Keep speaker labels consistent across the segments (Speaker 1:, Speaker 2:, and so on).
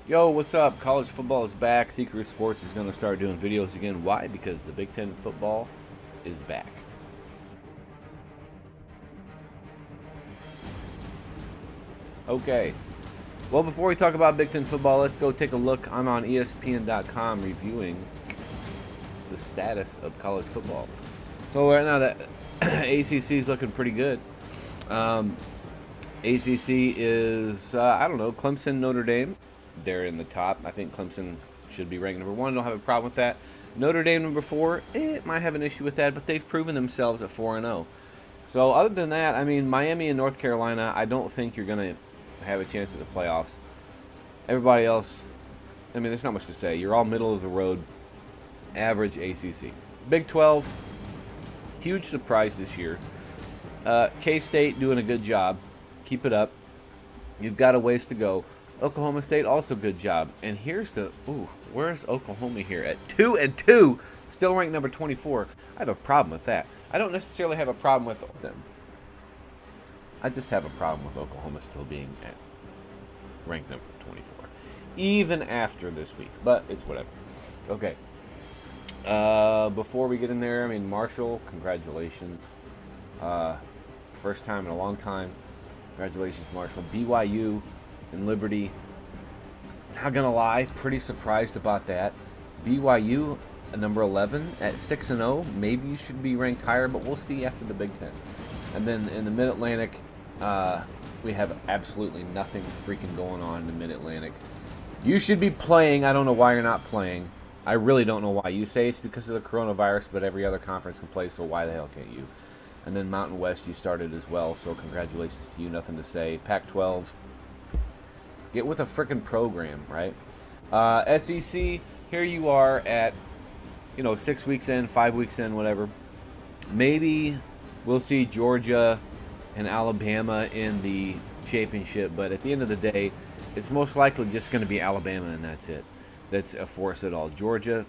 Speaker 1: Yo, what's up? College football is back. Secret Sports is going to start doing videos again. Why? Because the Big Ten football is back. Okay. Well, before we talk about Big Ten football, let's go take a look. I'm on ESPN.com reviewing the status of college football. So right now, the ACC is looking pretty good. ACC is, I don't know, Clemson, Notre Dame. They're in the top. I think Clemson should be ranked number 1. Don't have a problem with that. Notre Dame number 4. It might have an issue with that, but they've proven themselves at 4-0. So other than that, I mean, Miami and North Carolina, I don't think you're going to have a chance at the playoffs. Everybody else, I mean, there's not much to say. You're all middle of the road, average ACC. Big 12, huge surprise this year. K-State doing a good job. Keep it up. You've got a ways to go. Oklahoma State, also good job. And here's the, where's Oklahoma here? At 2-2, still ranked number 24. I have a problem with that. I don't necessarily have a problem with them. I just have a problem with Oklahoma still being at ranked number 24. Even after this week. But it's whatever. Okay. Before we get in there, I mean, Marshall, congratulations. First time in a long time. Congratulations, Marshall. BYU and Liberty. Not gonna lie, pretty surprised about that. BYU, number 11 at 6-0. Maybe you should be ranked higher, but we'll see after the Big Ten. And then in the Mid-Atlantic, we have absolutely nothing freaking going on in the Mid-Atlantic. You should be playing. I don't know why you're not playing. I really don't know why. You say it's because of the coronavirus, but every other conference can play, so why the hell can't you? And then Mountain West, you started as well, so congratulations to you. Nothing to say. Pac-12, get with a frickin' program, right? SEC, here you are at, 6 weeks in, 5 weeks in, whatever. Maybe we'll see Georgia and Alabama in the championship, but at the end of the day, it's most likely just going to be Alabama, and that's it. That's a force at all. Georgia,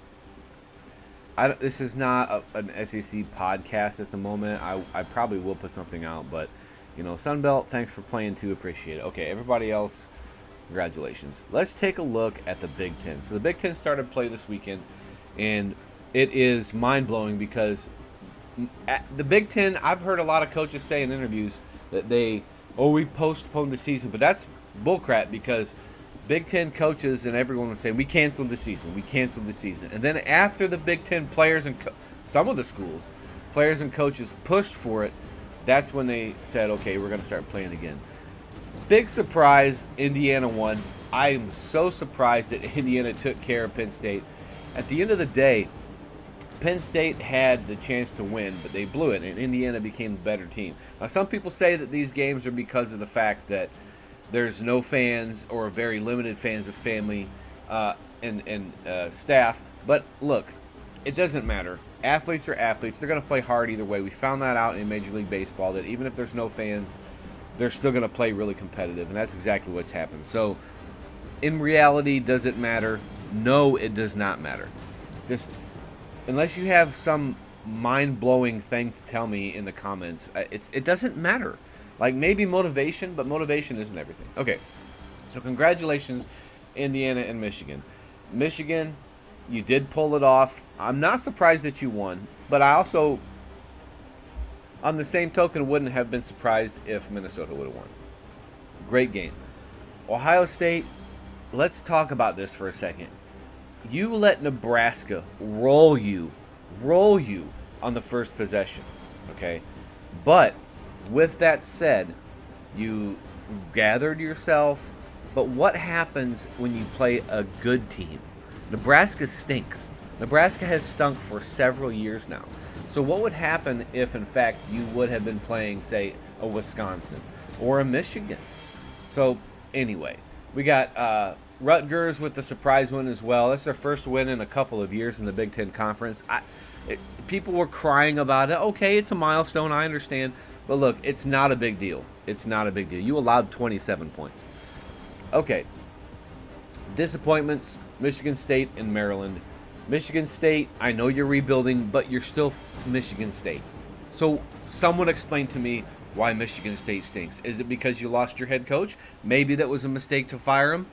Speaker 1: this is not an SEC podcast at the moment. I probably will put something out, but, Sunbelt, thanks for playing too. Appreciate it. Okay, everybody else, congratulations. Let's take a look at the Big Ten. So the Big Ten started play this weekend, and it is mind-blowing because at the Big Ten, I've heard a lot of coaches say in interviews that we postponed the season, but that's bullcrap because Big Ten coaches and everyone was saying, we canceled the season. And then after the Big Ten players and some of the schools, players and coaches pushed for it, that's when they said, okay, we're going to start playing again. Big surprise, Indiana won. I am so surprised that Indiana took care of Penn State. At the end of the day, Penn State had the chance to win, but they blew it, and Indiana became the better team. Now, some people say that these games are because of the fact that there's no fans or very limited fans of family and staff. But look, it doesn't matter. Athletes are athletes. They're going to play hard either way. We found that out in Major League Baseball, that even if there's no fans, they're still going to play really competitive, and that's exactly what's happened. So, in reality, does it matter? No, it does not matter. Unless you have some mind-blowing thing to tell me in the comments, it doesn't matter. Like, maybe motivation, but motivation isn't everything. Okay, so congratulations, Indiana and Michigan. Michigan, you did pull it off. I'm not surprised that you won, but I also, on the same token, wouldn't have been surprised if Minnesota would have won. Great game. Ohio State, let's talk about this for a second. You let Nebraska roll you on the first possession, okay? But with that said, you gathered yourself. But what happens when you play a good team? Nebraska stinks. Nebraska has stunk for several years now. So what would happen if, in fact, you would have been playing, say, a Wisconsin or a Michigan? So anyway, we got Rutgers with the surprise win as well. That's their first win in a couple of years in the Big Ten Conference. People were crying about it. Okay, it's a milestone, I understand. But look, it's not a big deal. It's not a big deal. You allowed 27 points. Okay. Disappointments, Michigan State and Maryland. Michigan State, I know you're rebuilding, but you're still Michigan State. So someone explain to me why Michigan State stinks. Is it because you lost your head coach? Maybe that was a mistake to fire him.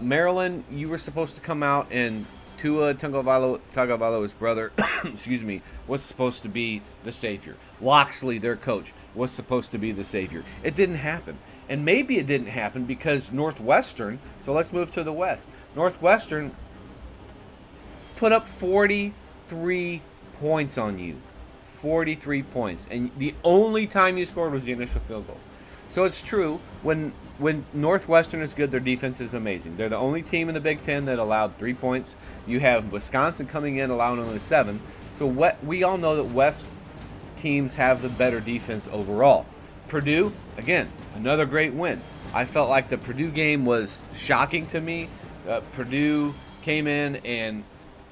Speaker 1: Maryland, you were supposed to come out and Tua Tagovailoa's brother, excuse me, was supposed to be the savior. Loxley, their coach, was supposed to be the savior. It didn't happen. And maybe it didn't happen because Northwestern, so let's move to the West. Northwestern put up 43 points on you. 43 points. And the only time you scored was the initial field goal. So it's true, when Northwestern is good, their defense is amazing. They're the only team in the Big Ten that allowed 3 points. You have Wisconsin coming in allowing only 7. So we all know that West teams have the better defense overall. Purdue, again, another great win. I felt like the Purdue game was shocking to me. Purdue came in and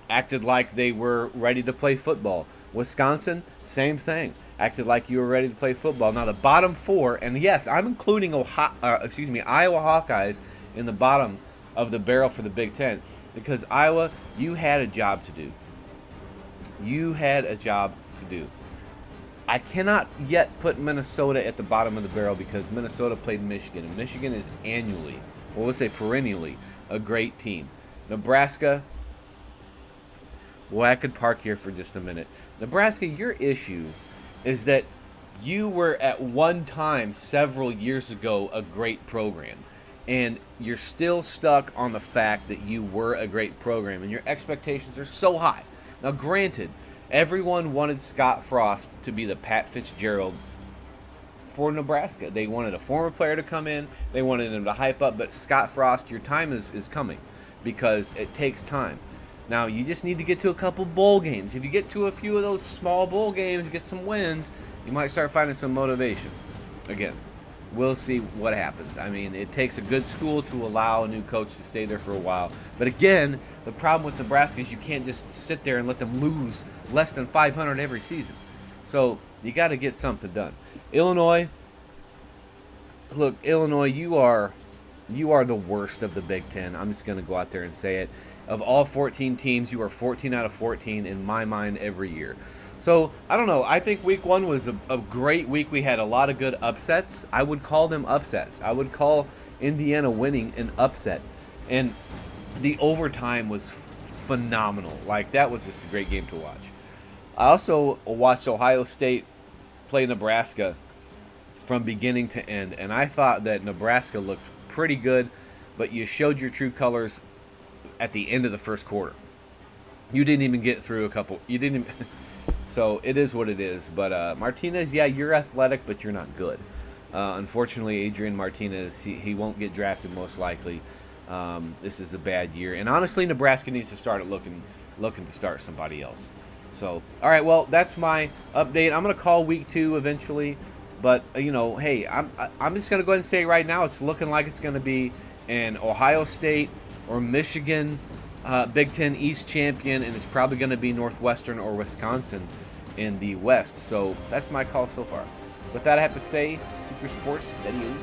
Speaker 1: acted like they were ready to play football. Wisconsin, same thing. Acted like you were ready to play football. Now the bottom 4, and yes, I'm including Iowa Hawkeyes in the bottom of the barrel for the Big Ten, because Iowa, you had a job to do. You had a job to do. I cannot yet put Minnesota at the bottom of the barrel because Minnesota played Michigan, and Michigan is annually, well, let's say perennially, a great team. Nebraska, well, I could park here for just a minute. Nebraska, your issue is that you were at one time several years ago a great program, and you're still stuck on the fact that you were a great program, and your expectations are so high. Now, granted, everyone wanted Scott Frost to be the Pat Fitzgerald for Nebraska. They wanted a former player to come in. They wanted him to hype up, but Scott Frost, your time is coming because it takes time. Now, you just need to get to a couple bowl games. If you get to a few of those small bowl games, get some wins, you might start finding some motivation. Again, we'll see what happens. I mean, it takes a good school to allow a new coach to stay there for a while. But again, the problem with Nebraska is you can't just sit there and let them lose less than 500 every season. So you got to get something done. Illinois, look, Illinois, you are the worst of the Big Ten. I'm just going to go out there and say it. Of all 14 teams, you are 14 out of 14 in my mind every year. So, I don't know. I think week 1 was a great week. We had a lot of good upsets. I would call them upsets. I would call Indiana winning an upset. And the overtime was phenomenal. Like, that was just a great game to watch. I also watched Ohio State play Nebraska from beginning to end. And I thought that Nebraska looked pretty good, but you showed your true colors at the end of the first quarter. You didn't even get through a couple. You didn't even. So it is what it is. But Martinez, yeah, you're athletic, but you're not good. Unfortunately, Adrian Martinez, he won't get drafted most likely. This is a bad year. And honestly, Nebraska needs to start looking to start somebody else. So, all right, well, that's my update. I'm going to call week 2 eventually. But, you know, hey, I'm just going to go ahead and say right now it's looking like it's going to be an Ohio State or Michigan Big Ten East champion, and it's probably going to be Northwestern or Wisconsin in the West. So that's my call so far. With that, I have to say, Super Sports, steady.